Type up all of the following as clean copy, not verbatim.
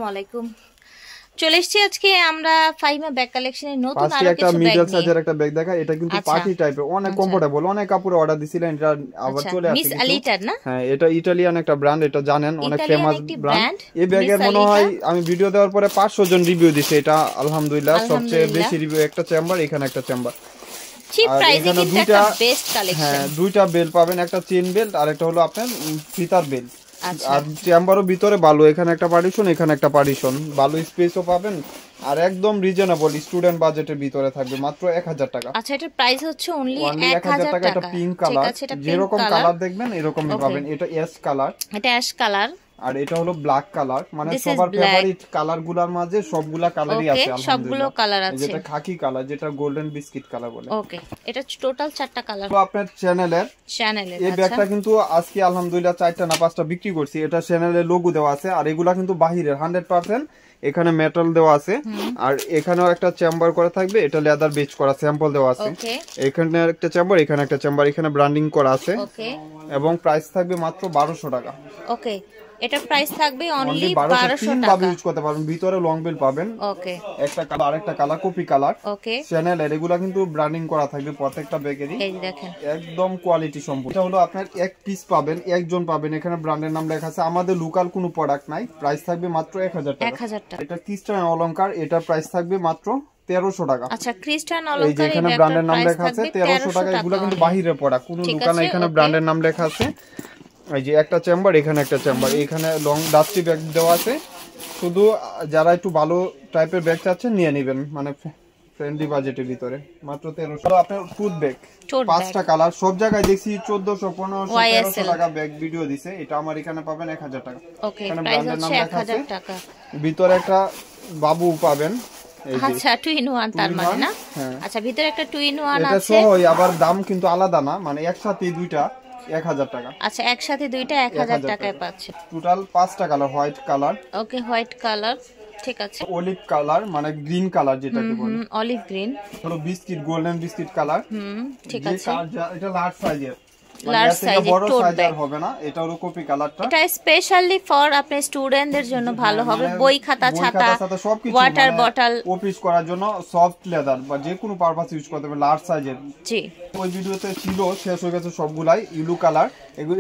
আসসালামু চলে এসেছি আজকে আমরা ফাইমা ব্যাগ কালেকশনের নতুন আরো একটা কিছু ব্যাগ মিডল সাইজের একটা ব্যাগ দেখা। এটা কিন্তু পার্টি টাইপের, অনেক কমফোর্টেবল। অনেক কাপড়ে অর্ডার দিছিলেন, এটা আবার চলে আসছে। মিস আলিটার না? হ্যাঁ, এটা ইতালিয়ান একটা ব্র্যান্ড, এটা জানেন, অনেক ফেমাস ব্র্যান্ড। এই ব্যাগের মনে হয় আমি ভিডিও দেওয়ার পরে 500 জন রিভিউ দিছে। এটা আলহামদুলিল্লাহ সবচেয়ে বেশি রিভিউ। একটা চেম্বার, এখানে একটা চেম্বার, চিপ প্রাইসে কিন্তু একটা বেস্ট কালেকশন। হ্যাঁ, দুইটা বেল্ট পাবেন, একটা চেইন বেল্ট আর একটা হলো আপনার ফিতার বেল্ট। আর চেম্বারও ভিতরে ভালো, এখানে একটা পার্টিশন, এখানে একটা পার্টিশন, ভালো স্পেসও পাবেন আর একদম রিজনেবল স্টুডেন্ট বাজেটের ভিতরে থাকবে মাত্র 1000 টাকা। আচ্ছা, এটার প্রাইস হচ্ছে অনলি 1000 টাকা। এটা পিঙ্ক কালার, যেরকম কালার দেখবেন এরকমই পাবেন। এটা অ্যাশ কালার, এটা অ্যাশ কালার, আর এটা হলো ব্ল্যাক কালার। মানে সবার ফেভারিট কালার গুলার মাঝে সবগুলা কালারই আছে আলহামদুলিল্লাহ। সবগুলো কালার আছে। যেটা খাকি কালার, যেটা গোল্ডেন বিস্কিট কালার বলে। ওকে, এটা টোটাল 4টা কালার। তো আপনার চ্যানেলের এই ব্যাগটা কিন্তু আজকে আলহামদুলিল্লাহ 4টা না 5টা বিক্রি করছি। এটা চ্যানেলের লোগো দেওয়া আছে, আর এগুলা কিন্তু বাহিরের 100%। এখানে মেটাল দেওয়া আছে, আর এখানেও একটা চেম্বার করা থাকবে। এটা লেদার বেচ করা, স্যাম্পল দেওয়া আছে। এখানে একটা চেম্বার, এখানে একটা চেম্বার, এখানে ব্র্যান্ডিং করা আছে। এবং প্রাইস থাকবে মাত্র 1200 টাকা। ওকে, এটা প্রাইস থাকবে অনলি 1200 টাকা। ভাবে ইউজ করতে পারবেন। ভিতরে লং বেল পাবেন। ওকে, একটা কালার, আরেকটা কালার কপি কালার। ওকে, চ্যানেলের এগুলা কিন্তু ব্র্যান্ডিং করা থাকবে প্রত্যেকটা ব্যাগেরই। এই দেখেন, একদম কোয়ালিটি সম্পূর্ণ। এটা হলো আপনার এক পিস পাবেন, একজন পাবেন। এখানে ব্র্যান্ডের নাম লেখা আছে। আমাদের লোকাল কোনো প্রোডাক্ট নাই। প্রাইস থাকবে মাত্র 1000 টাকা। 1000 টাকা। এটা ক্রিস্টান অলংকার, এটা প্রাইস থাকবে মাত্র 1300 টাকা। আচ্ছা, ক্রিস্টান অলংকার, এখানে ব্র্যান্ডের নাম লেখা আছে 1300 টাকা। এগুলো কিন্তু বাহিরের প্রোডাক্ট, কোনো দোকানে। এখানে ব্র্যান্ডের নাম লেখা আছে। এই যে একটা চেম্বার, এখানে একটা চেম্বার, এখানে লং ডাস্টি ব্যাগ দেওয়া আছে। শুধু যারা একটু ভালো টাইপের ব্যাগ চাচ্ছেন নিয়ে নেবেন, মানে ফ্রেন্ডলি বাজেটের ভিতরে। মাত্র 1300। আপনার টুথ ব্যাগ 5টা কালার, সব জায়গায় দেখছি 1400, 1500, 1300 টাকা ব্যাগ ভিডিও দিছে। এটা আমার এখানে পাবেন 1000 টাকা। এখানে ব্র্যান্ডের নাম লেখা আছে। ভিতরে একটা বাবু পাবেন। আচ্ছা, 2 in 1 তার মানে না? আচ্ছা, ভিতরে একটা 2 in 1 আছে। এটা সহ আবার দাম কিন্তু আলাদা না, মানে একসাথে দুইটা 1000 টাকা। আচ্ছা, একসাথে দুইটা 1000 টাকায় পাচ্ছে। টোটাল 5টা কালার। হোয়াইট কালার, ওকে, হোয়াইট কালার, ঠিক আছে। অলিভ কালার, মানে গ্রিন কালার যেটাকে বলে, অলিভ গ্রিন। হলো বিস্কিট, গোল্ডেন বিস্কিট কালার। ঠিক আছে। এটা লার্জ সাইজের, লার্জ সাইজের বড় সাইজের হবে না। এটা হলো কপি কালারটা। এটা স্পেশালি ফর আপনার স্টুডেন্টদের জন্য ভালো হবে। বই খাতা ছাতা, ওয়াটার বটল, অফিস করার জন্য সফট লেদার বা যে কোনো পারপাস ইউজ করতে পারবে। লার্জ সাইজের। জি, ওই ভিডিওতে ছিল, শেষ হয়ে গেছে সবগুলাই। ইলু কালার,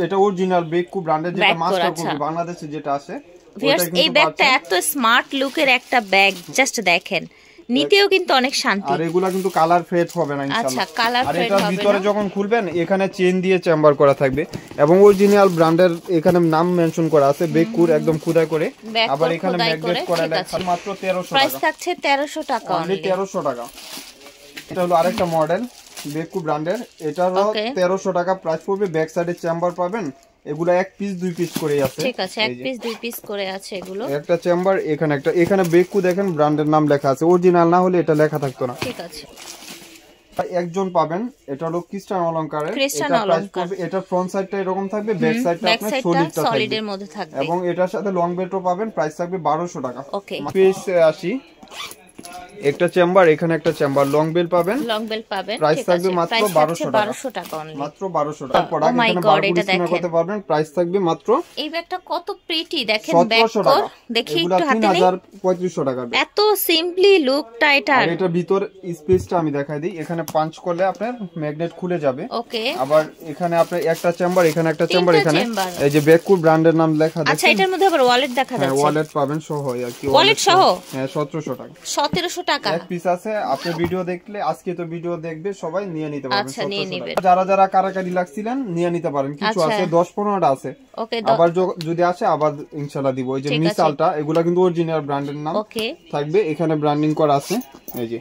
এটা অরিজিনাল বেকু ব্র্যান্ডের, যেটা মাস্টার কপি বাংলাদেশে যেটা আছে। ভিউয়ার্স, এই ব্যাগটা এত স্মার্ট লুকের একটা ব্যাগ, জাস্ট দেখেন, নিতেও কিন্তু অনেক শান্তি। আর এগুলা কিন্তু কালার ফেড হবে না ইনশাআল্লাহ। আচ্ছা, কালার ফেড হবে না। আর এটা ভিতরে যখন খুলবেন এখানে চেইন দিয়ে চেম্বার করা থাকবে, এবং অরিজিনাল ব্র্যান্ডের এখানে নাম মেনশন করা আছে, বেকুর একদম খোদাই করে। আবার এখানে ম্যাগনেট করা লেখা। মাত্র 1300 টাকা। প্রাইস থাকছে 1300 টাকা অনলি 1300 টাকা। এটা হলো আরেকটা মডেল বেকু ব্র্যান্ডের, এটারও 1300 টাকা প্রাইস পড়বে। ব্যাক সাইডে চেম্বার পাবেন। এগুলা এক পিস 2 পিস করে আছে। ঠিক আছে, এক পিস 2 পিস করে আছে এগুলো। একটা চেম্বার, এখানে একটা, এখানে বেকু দেখেন ব্র্যান্ডের নাম লেখা আছে। অরিজিনাল না হলে এটা লেখা থাকতো না। ঠিক আছে। একজন পাবেন। এটা হলো ক্রিস্টান অলংকারের। এটা প্রাইস পড়বে, এটা ফ্রন্ট সাইডটা এরকম থাকবে, ব্যাক সাইডটা আপনার সলিডের মধ্যে থাকবে, এবং এটার সাথে লং বেল্টও পাবেন। প্রাইস থাকবে 1200 টাকা। ওকে, পিস 80। একটা চেম্বার, এখানে একটা চেম্বার, লং বেল পাবেন। লং বেল পাবেন। প্রাইস থাকবে মাত্র 1200 টাকা। মাত্র 1200 টাকা। প্রোডাক্ট এখানে বারকোড স্ক্যান করতে পারবেন। প্রাইস থাকবে মাত্র। এই ব্যাগটা কত প্রিটি দেখেন, ব্যাগ কর দেখি একটু হাতে নেই। 3500 টাকা। এত সিম্পলি লুকটা এটা। আর এটা ভিতর স্পেসটা আমি দেখাই দিই। এখানে পাঞ্চ করলে আপনার ম্যাগনেট খুলে যাবে। ওকে, আবার এখানে আপনার একটা চেম্বার, এখানে একটা চেম্বার, এখানে এই যে বেকুর ব্র্যান্ডের নাম লেখা আছে। আচ্ছা, এটার মধ্যে আবার ওয়ালেট দেখা যাচ্ছে। হ্যাঁ, ওয়ালেট পাবেন সহ আর কি। ওয়ালেট সহ? হ্যাঁ, 1700 টাকা। 1700 টাকা এক পিস আছে। আপনি ভিডিও দেখলে, আজকে তো ভিডিও দেখবে সবাই, নিয়ে নিতে পারবেন। আচ্ছা, নিয়ে নেবেন। যারা যারা কারাকারি লাগছিলেন নিয়ে নিতে পারেন। কিছু আছে 10-15টা আছে। ওকে, আবার যদি আসে আবার ইনশাআল্লাহ দিব। এই যে মিসালটা, এগুলা কিন্তু অরিজিনাল ব্র্যান্ডের নাম থাকবে। এখানে ব্র্যান্ডিং করা আছে। এই যে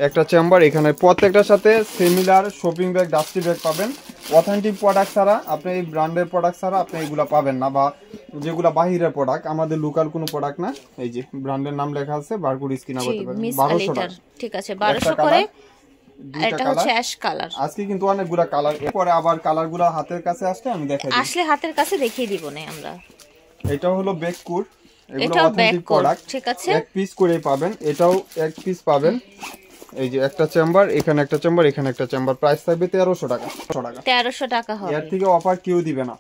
একটা চেম্বার, এখানে প্রত্যেকটার সাথে similar shopping bag, dusty bag পাবেন। অথেন্টিক প্রোডাক্ট ছাড়া আপনি, এই ব্র্যান্ডের প্রোডাক্ট ছাড়া আপনি এগুলা পাবেন না, বা যেগুলা বাহিরের প্রোডাক্ট, আমাদের লোকাল কোনো প্রোডাক্ট না। এই যে ব্র্যান্ডের নাম লেখা আছে, বারকোড স্ক্যান করতে পারেন। 1200 টাকা। ঠিক আছে, 1200 করে। এটা হচ্ছে অ্যাশ কালার। আজকে কিন্তু অনেকগুলা কালার। এরপরে আবার কালারগুলো হাতের কাছে আসলে আমি দেখাই দিই। আসলে হাতের কাছে দেখিয়ে দিব না আমরা। এটা হলো বেকুর, এগুলো অথেন্টিক প্রোডাক্ট। ঠিক আছে, এক পিস করে পাবেন। এটাও এক পিস পাবেন। এই যে একটা চেম্বার, এখানে একটা চেম্বার, এখানে একটা চেম্বার। প্রাইস থাকবে 1300 টাকা। 1300 টাকা হবে। এর থেকে অফার কেউ দিবে না।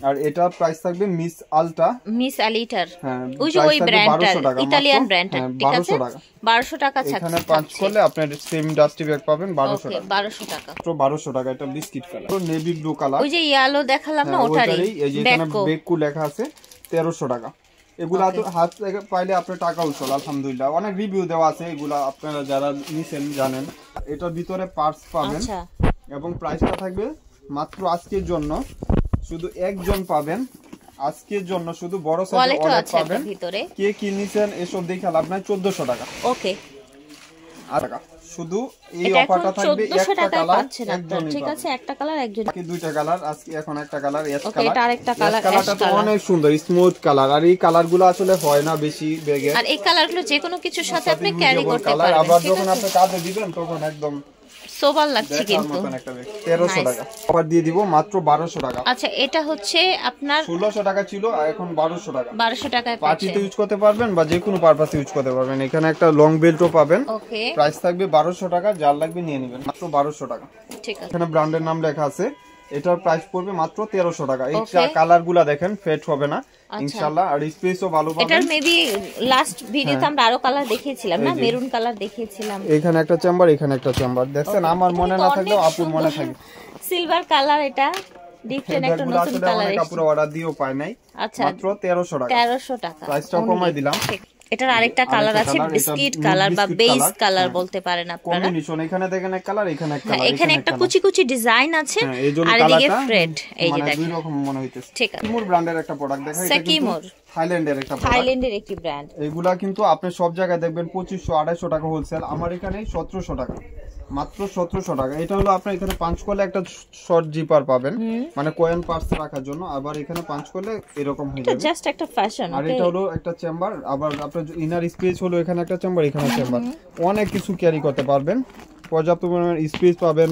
আর এটার প্রাইস থাকবে মিস আলটা, মিস আলিটার, হ্যাঁ ওই যে ওই ব্র্যান্ডটা, ইতালিয়ান ব্র্যান্ডটা, ঠিক আছে 1200 টাকা। 1200 টাকা ছাড়। এখানে পাঁচ করলে আপনার সেম ডাস্টি ব্যাগ পাবেন 1200 টাকা। 1200 টাকা, তো 1200 টাকা। এটা বিস্কিট কালার, তো নেভি ব্লু কালার, ওই যে ইয়েলো দেখালাম না ওটারই। এই যে এখানে বেকু লেখা আছে 1300 টাকা। এগুলা তো হাত থেকে পাইলে আপনার টাকা উঠল আলহামদুলিল্লাহ। অনেক রিভিউ দেওয়া আছে, এগুলা আপনারা যারা নিছেন জানেন। এটার ভিতরে পার্টস পাবেন এবং প্রাইসটা থাকবে মাত্র আজকের জন্য, শুধু একজন পাবেন আজকের জন্য, শুধু বড় সাইজের ওয়ালেট পাবেন। কে কি নিছেন এসব দেখে লাভ নাই। 1400 টাকা। ওকে, টাকা শুধু এই অফারটা থাকবে। একটা কালার একজন, ঠিক আছে একটা কালার একজন, বাকি দুইটা কালার আজকে। এখন একটা কালার এস কালার, এটা আরেকটা কালার, কালারটা তো অনেক সুন্দর স্মুথ কালার। আর এই কালারগুলো আসলে হয় না বেশি ব্যাগে, আর এই কালারগুলো যে কোনো কিছুর সাথে আপনি ক্যারি করতে পারবেন। আবার যখন আপনি কাঁধে দিবেন তখন একদম সোবার লাগছে। কিন্তু 1300 টাকা অফার দিয়ে দিব মাত্র 1200 টাকা। আচ্ছা এটা হচ্ছে আপনার 1600 টাকা ছিল, এখন 1200 টাকা। 1200 টাকায় পার্টিতে ইউজ করতে পারবেন বা যে কোনো পারপাসে ইউজ করতে পারবেন। এখানে একটা লং বেল্টও পাবেন। ওকে, প্রাইস থাকবে 1200 টাকা, যার লাগবে নিয়ে নেবেন মাত্র 1200 টাকা। ঠিক আছে, এখানে ব্র্যান্ডের নাম লেখা আছে। এটার প্রাইস পড়বে মাত্র 1300 টাকা। এই কালারগুলো দেখেন ফেড হবে না ইনশাআল্লাহ, আর স্পেসও ভালো পাবেন। এটার মেবি লাস্ট ভিডিওতে আমরা আরো কালার দেখিয়েছিলাম না, মেরুন কালার দেখিয়েছিলাম। এখানে একটা চেম্বার, এখানে একটা চেম্বার দেখছেন। আমার মনে না থাকলেও আপুর মনে থাকে সিলভার কালার, এটা ডিফারেন্ট একটা নতুন কালার এসেছে। আপুরা অর্ডার দিও পায় নাই। আচ্ছা মাত্র 1300 টাকা। 1300 টাকা প্রাইসটা কমাই দিলাম। এটার আরেকটা কালার আছে, বিস্কিট কালার বা বেজ কালার বলতে পারেন আপনারা। কম্বিনেশন এখানে দেখেন এক কালার, এখানে এক কালার, এখানে একটা কুচি কুচি ডিজাইন আছে, আর এদিকে ফ্রেড। এই যে দেখেন দুই রকম মনে হইতেছে। ঠিক আছে, কিমোর ব্র্যান্ডের একটা প্রোডাক্ট দেখাই। এটা কিন্তু থাইল্যান্ডের একটা প্রোডাক্ট, থাইল্যান্ডের একটি ব্র্যান্ড। এগুলা কিন্তু আপনি সব জায়গায় দেখবেন 2500 2800 টাকা হোলসেল। আমার এখানে 1700 টাকা, মাত্র 1700 টাকা। এটা হলো আপনার এখানে 5 করলে একটা শর্ট জিপার পাবেন, মানে কয়েন পার্স রাখার জন্য। আবার এখানে 5 করলে এরকম হয়ে যাবে, জাস্ট একটা ফ্যাশন। আর এটা হলো একটা চেম্বার। আবার আপনার ইনার স্পেস হলো এখানে একটা চেম্বার, এখানে চেম্বার। অনেক কিছু ক্যারি করতে পারবেন, পর্যাপ্ত পরিমাণে স্পেস পাবেন,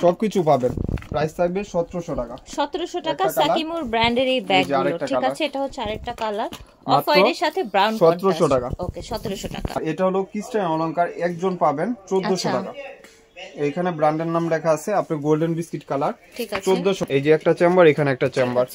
সবকিছু পাবেন। প্রাইস থাকবে 1700 টাকা। 1700 টাকা সাকিমুর ব্র্যান্ডের এই ব্যাগগুলো, ঠিক আছে। এটা হচ্ছে আরেকটা কালার, অফ হোয়াইটের সাথে ব্রাউন কন্ট্রাস্ট। 1700 টাকা। ওকে 1700 টাকা। এটা হলো ক্রিস্টান অলংকার, একজন পাবেন 1400 টাকা। এখানে ব্র্যান্ডের নাম লেখা আছে, আপনি গোল্ডেন বিস্কিট কালার, ঠিক আছে 1400। এই যে একটা চেম্বার, এখানে একটা চেম্বার,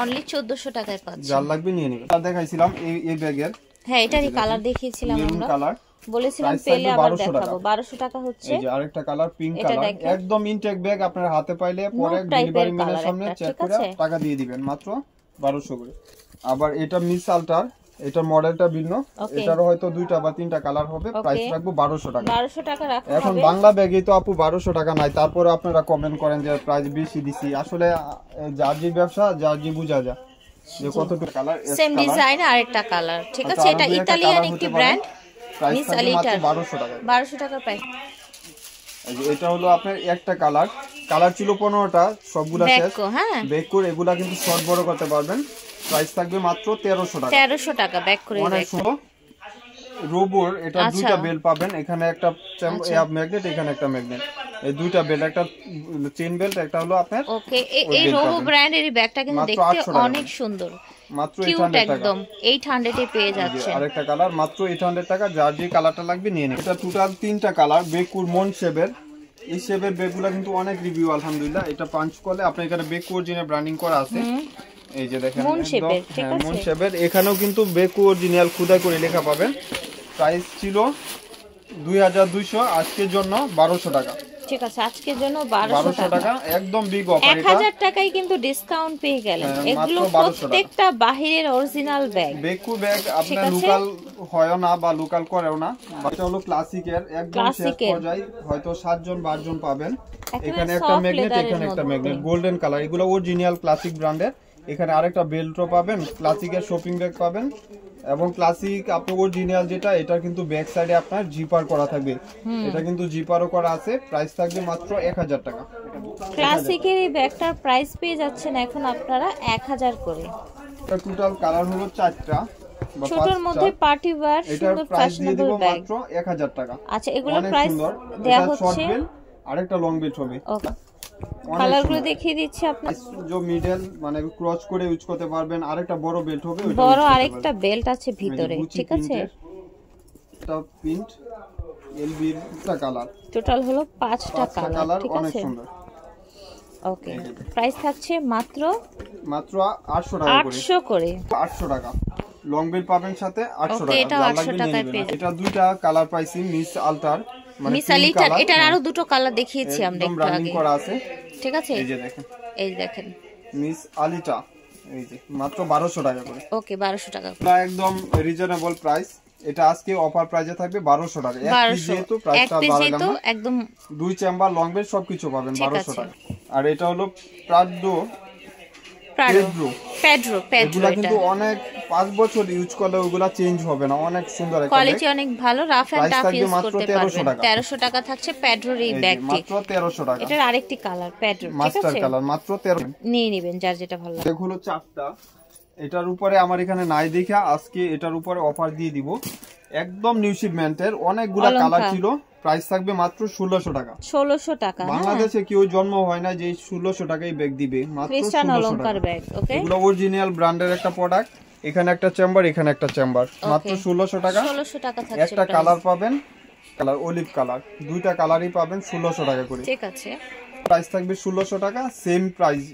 অনলি 1400 টাকায় পাচ্ছেন। যার লাগবে নিয়ে নেবেন। আর দেখাইছিলাম এই ব্যাগের, হ্যাঁ এটারই কালার দেখিয়েছিলাম আমরা, কালার বলেছিলাম পেলে আবার দেখাবো। 1200 টাকা হচ্ছে। এই যে আরেকটা কালার পিঙ্ক কালার, একদম ইনটেক ব্যাগ। আপনার হাতে পাইলে পরে ডেলিভারি ম্যানের সামনে চেক করে টাকা দিয়ে দিবেন, মাত্র 1200 করে। আবার এটা মিস আল্টার, এটা মডেলটা ভিন্ন, এটারও হয়তো দুইটা বা তিনটা কালার হবে। প্রাইস রাখবো 1200 টাকা। 1200 টাকা রাখা। এখন বাংলা ব্যাগে তো আপু 1200 টাকা নাই, তারপরে আপনারা কমেন্ট করেন যে প্রাইস বেশি দিছি। আসলে যার যে ব্যবসা যার যে বুঝা যায় যে কতটুকু কালার। সেম ডিজাইন আর একটা কালার, ঠিক আছে। এটা ইতালিয়ান একটি ব্র্যান্ড, মিস আলিটার, 1200 টাকা। 1200 টাকা প্রাইস। এটা হলো আপনার একটা কালার, কালার ছিল 15টা, সবগুলা শেষ। হ্যাঁ ব্যাক করে এগুলা কিন্তু শর্ট বড় করতে পারবেন। প্রাইস থাকবে মাত্র 1300 টাকা। 1300 টাকা ব্যাক করে। অনেক সুন্দর রোবর, এটা দুইটা বেল পাবেন। এখানে একটা ম্যাগনেট, এখানে একটা ম্যাগনেট, এই দুইটা বেল, একটা চেইন বেল্ট, একটা হলো আপনার। ওকে, এই রোবো ব্র্যান্ডের এই ব্যাগটা কিন্তু দেখতে অনেক সুন্দর, মাত্র 800 টাকা, একদম 800 এ পেয়ে যাচ্ছে। আরেকটা কালার মাত্র 800 টাকা, যার যে কালারটা লাগবে নিয়ে নিন। এটা টোটাল 3টা কালার, বেকুর মন শেপের। এই শেপের ব্যাগগুলো কিন্তু অনেক রিভিউ আলহামদুলিল্লাহ। এটা পাঞ্চ করলে আপনার এখানে বেকু অরিজিনাল ব্র্যান্ডিং করা আছে। এই যে দেখেন মন শেপের, ঠিক আছে। মন শেপের, এখানেও কিন্তু বেকু অরিজিনাল খোদাই করে লেখা পাবেন। প্রাইস ছিল 2200, আজকের জন্য 1200 টাকা। ঠিক আছে, আজকের জন্য 1200 টাকা, একদম বিগ অফার। 1000 টাকায় কিন্তু ডিসকাউন্ট পেয়ে গেলেন। এগুলো প্রত্যেকটা বাহিরের অরিজিনাল ব্যাগ, বেকু ব্যাগ। আপনার লোকাল হয় না বা লোকাল করেও না। এটা হলো ক্লাসিকের, একদম শেষ পর্যায়ে হয়তো 7 জন 12 জন পাবেন। এখানে একটা ম্যাগনেট, এখানে একটা ম্যাগনেট, গোল্ডেন কালার। এগুলো অরিজিনাল ক্লাসিক ব্র্যান্ডের। এখানে আরেকটা বেল্টও পাবেন, ক্লাসিকের শপিং ব্যাগ পাবেন। এবং ক্লাসিক আপনি অরিজিনাল যেটা, এটা কিন্তু ব্যাক সাইডে আপনার জিপার করা থাকবে। এটা কিন্তু জিপারও করা আছে। প্রাইস থাকবে মাত্র 1000 টাকা। ক্লাসিকের এই ব্যাগটার প্রাইস পেয়ে যাচ্ছেন এখন আপনারা 1000 করে। এটা টোটাল কালার হলো 4টা, ছোটর মধ্যে পার্টি ওয়্যার সুন্দর ফ্যাশনেবল ব্যাগ, মাত্র 1000 টাকা। আচ্ছা, এগুলোর প্রাইস দেয়া হচ্ছে। আরেকটা লং বেল্ট হবে। ওকে, কালারগুলো দেখিয়ে দিচ্ছি আপনাদের। যে মিডল মানে ক্রস করে ইউজ করতে পারবেন। আরেকটা বড় বেল্ট হবে, বড় আরেকটা বেল্ট আছে ভিতরে, ঠিক আছে। এটা প্রিন্ট এলবির টা কালার, টোটাল হলো 5টা কালার, ঠিক আছে। ওকে, প্রাইস থাকছে মাত্র 800 টাকা করে। 800 করে, 800 টাকা। লং বেল পাবেন সাথে 800 টাকা। এটা 800 টাকায় পেয়ে যাবেন। এটা দুইটা কালার পাইছি, মিস আলটার মানে মিস আলিটার। এটার আরো দুটো কালার দেখিয়েছি আমরা একটু আগে, করা আছে, ঠিক আছে? এই যে দেখেন, এই দেখেন মিস আলিটা, এই যে মাত্র 1200 টাকা করে। ওকে, 1200 টাকা, এটা একদম রিজনেবল প্রাইস। এটা আজকে অফার প্রাইসে থাকবে 1200 টাকা। এক পিস যেহেতু প্রাইসটা বাড়ালাম না, একদম দুই চেম্বার লং বেল সবকিছু পাবেন 1200 টাকা। আর এটা হলো প্রাডো পেড্রো, এগুলা কিন্তু অনেক 5 বছর ইউজ করলে ওগুলা চেঞ্জ হবে না, অনেক সুন্দর একটা কোয়ালিটি, অনেক ভালো, রাফ এন্ড টাফ ইউজ করতে পারবেন। 1300 টাকা থাকছে পেড্রোর এই ব্যাগটি, মাত্র 1300 টাকা। এটার আরেকটি কালার পেড্রো, ঠিক মাস্টার আছে? কালার মাত্র 13 নিয়ে নেবেন যার যেটা ভালো লাগে। এগুলো চারটা, এটার উপরে আমার এখানে নাই দেখা আজকে এটার উপরে অফার দিয়ে দিব, একদম নিউ শিপমেন্টের, অনেকগুলা কালার ছিল। প্রাইস থাকবে মাত্র 1600 টাকা। 1600 টাকা। বাংলাদেশে কেউ জন্ম হয় না যে 1600 টাকায় ব্যাগ দিবে, মাত্র ক্রিস্টান 1600 অলংকার ব্যাগ। ওকে, এগুলো অরিজিনাল ব্র্যান্ডের একটা প্রোডাক্ট। এখানে একটা চেম্বার, এখানে একটা চেম্বার, মাত্র 1600 টাকা। 1600 টাকা থাকছে। একটা কালার পাবেন, কালার অলিভ কালার, দুইটা কালারই পাবেন 1600 টাকা করে, ঠিক আছে? প্রাইস থাকবে 1600 টাকা। সেম প্রাইস,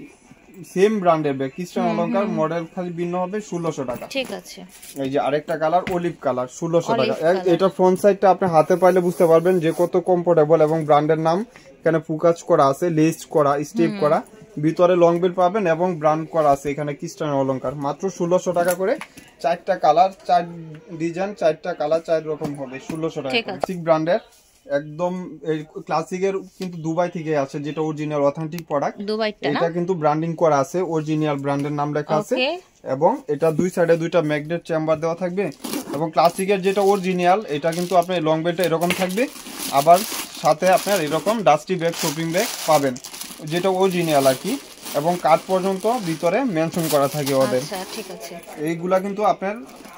সেম ব্র্যান্ডের ব্যাগ, ক্রিস্টান অলংকার, মডেল খালি ভিন্ন হবে, 1600 টাকা, ঠিক আছে? এই যে আরেকটা কালার অলিভ কালার, 1600 টাকা। এটা ফ্রন্ট সাইডটা আপনি হাতে পাইলে বুঝতে পারবেন যে কত কমফোর্টেবল, এবং ব্র্যান্ডের নাম এখানে ফোকাস করা আছে, লেস করা, স্টেপ করা, ভিতরে লং বেল পাবেন এবং ব্র্যান্ড করা আছে এখানে ক্রিস্টান অলংকার, মাত্র 1600 টাকা করে। চারটা কালার, 4 ডিজাইন, 4টা কালার, 4 রকম হবে, 1600 টাকা। ক্লাসিক ব্র্যান্ডের, একদম ক্লাসিকের কিন্তু দুবাই থেকে আসে, যেটা অরিজিনাল অথেন্টিক প্রোডাক্ট। এটা কিন্তু ব্র্যান্ডিং করা আছে, অরিজিনাল ব্র্যান্ডের নাম লেখা আছে, এবং এটা দুই সাইডে দুইটা ম্যাগনেট চেম্বার দেওয়া থাকবে। এবং ক্লাসিকের যেটা অরিজিনাল, এটা কিন্তু আপনার লং বেলটা এরকম থাকবে, আবার সাথে আপনার এরকম ডাস্টি ব্যাগ, শপিং ব্যাগ পাবেন, যেটা অরিজিনাল আর কি, এবং কাঠ পর্যন্ত ভিতরে মেনশন করা থাকে ওদের। আচ্ছা, ঠিক আছে। এইগুলা কিন্তু আপনার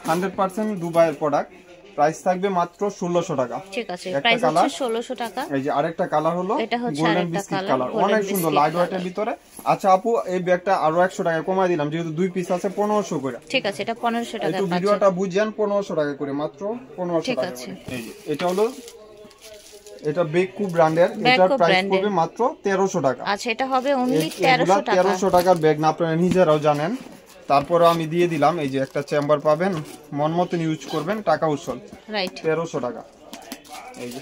100% দুবাইয়ের প্রোডাক্ট। প্রাইস থাকবে মাত্র 1600 টাকা, ঠিক আছে? প্রাইস হচ্ছে 1600 টাকা। এই যে আরেকটা কালার হলো গোল্ডেন বিস্কিট কালার, অনেক সুন্দর লাইট ওয়েটের ভিতরে। আচ্ছা আপু, এই ব্যাগটা আরো 100 টাকা কমাই দিলাম, যেহেতু দুই পিস আছে 1500 করে, ঠিক আছে? এটা 1500 টাকা। একটু ভিডিওটা বুঝেন, 1500 টাকা করে, মাত্র 1500 টাকা। এই যে এটা হলো, এটা বেকু ব্র্যান্ডের, এটার প্রাইস পড়বে মাত্র 1300 টাকা। আচ্ছা, এটা হবে অনলি 1300 টাকা। 1300 টাকার ব্যাগ না, আপনারা নিজেরাও জানেন। তারপরে আমি দিয়ে দিলাম, এই যে একটা চেম্বার পাবেন, মন মতন ইউজ করবেন, টাকা উসল, রাইট, 1300 টাকা। এই যে,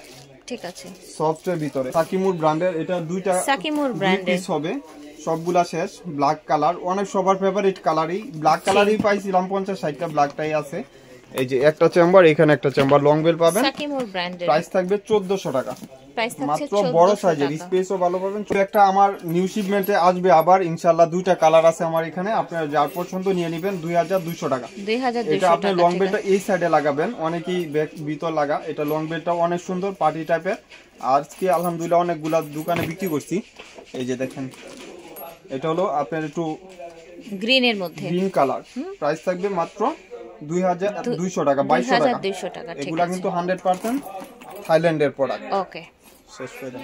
ঠিক আছে, সফটের ভিতরে সাকিমুর ব্র্যান্ডের, এটা দুইটা সাকিমুর ব্র্যান্ডের হবে, সবগুলা শেষ। ব্ল্যাক কালার, অনেক সবার ফেভারিট কালারই, ব্ল্যাক কালারই পাইছিলাম 50-60টা, ব্ল্যাকটাই আছে। এই যে একটা চেম্বার, এখানে একটা চেম্বার, লং বেল পাবেন, সাকিমুর ব্র্যান্ডের, প্রাইস থাকবে 1400 টাকা, মাত্র বড় সাইজের, স্পেসও ভালো পাবেন। একটা আমার নিউ শিপমেন্টে আসবে আবার ইনশাআল্লাহ, দুইটা কালার আছে আমার এখানে, আপনারা যার পছন্দ নিয়ে নেবেন, 2200 টাকা। এটা আপনি লং বেলটা এই সাইডে লাগাবেন, অনেকেই ব্যাক ভিতর লাগা, এটা লং বেলটাও অনেক সুন্দর পার্টি টাইপের। আজকে আলহামদুলিল্লাহ অনেকগুলা দোকানে বিক্রি করছি। এই যে দেখেন, এটা হলো আপনার একটু গ্রিনের মধ্যে, গ্রিন কালার, প্রাইস থাকবে মাত্র 2200 টাকা, 2200 টাকা। এগুলা কিন্তু 100% থাইল্যান্ডের প্রোডাক্ট। ওকে, শেষ করে